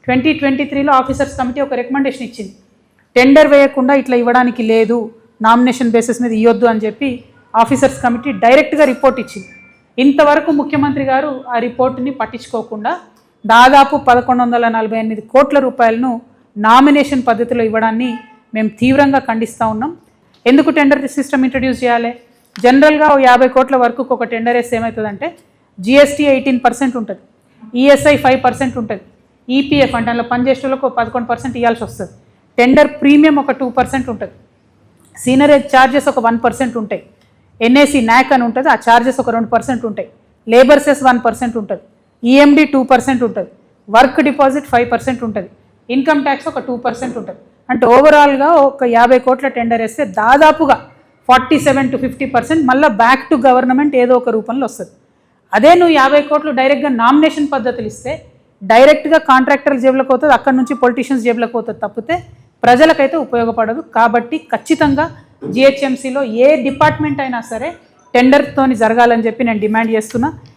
2023లో officers committee ఒక recommendation ఇచ్చింది. Tender వేయకుండా ఇట్లా ఇవ్వడానికి లేదు, నామినేషన్ బేసిస్ మీద ఇవ్వద్దు అని చెప్పి ఆఫీసర్స్ కమిటీ డైరెక్ట్గా రిపోర్ట్ ఇచ్చింది. ఇంతవరకు ముఖ్యమంత్రి గారు ఆ రిపోర్టుని పట్టించుకోకుండా దాదాపు 1148 కోట్ల రూపాయలను నామినేషన్ పద్ధతిలో ఇవ్వడాన్ని మేము తీవ్రంగా ఖండిస్తూ ఉన్నాం. ఎందుకు టెండర్ సిస్టమ్ ఇంట్రడ్యూస్ చేయాలి? జనరల్గా 50 కోట్ల వరకు ఒక టెండర్ వేస్తే ఏమవుతుందంటే జిఎస్టీ 18% ఉంటుంది, ఈఎస్ఐ 5% ఉంటుంది, ఈపీఎఫ్ అంటే అందులో పనిచేసేలకు 11% ఇవ్వాల్సి వస్తుంది, టెండర్ ప్రీమియం ఒక 2% ఉంటుంది, సీనరేజ్ ఛార్జెస్ ఒక 1% ఉంటాయి, ఎన్ఏసి న్యాక్ అని ఉంటుంది, ఆ ఛార్జెస్ ఒక 2% ఉంటాయి, లేబర్ సెస్ 1% ఉంటుంది, ఈఎండి 2% ఉంటుంది, వర్క్ డిపాజిట్ 5% ఉంటుంది, ఇన్కమ్ ట్యాక్స్ ఒక 2% ఉంటుంది. అంటే ఓవరాల్గా ఒక 50 కోట్ల టెండర్ వేస్తే దాదాపుగా 47 to 50% మళ్ళీ బ్యాక్ టు గవర్నమెంట్ ఏదో ఒక రూపంలో వస్తుంది. అదే నువ్వు 50 కోట్లు డైరెక్ట్గా నామినేషన్ పద్ధతులు ఇస్తే డైరెక్ట్గా కాంట్రాక్టర్ జేబులకు పోతుంది, అక్కడి నుంచి పొలిటీషియన్స్ జేబులకు పోతుంది తప్పితే ప్రజలకైతే ఉపయోగపడదు. కాబట్టి ఖచ్చితంగా జిహెచ్ఎంసీలో ఏ డిపార్ట్మెంట్ అయినా సరే టెండర్తోని జరగాలని చెప్పి నేను డిమాండ్ చేస్తున్నా.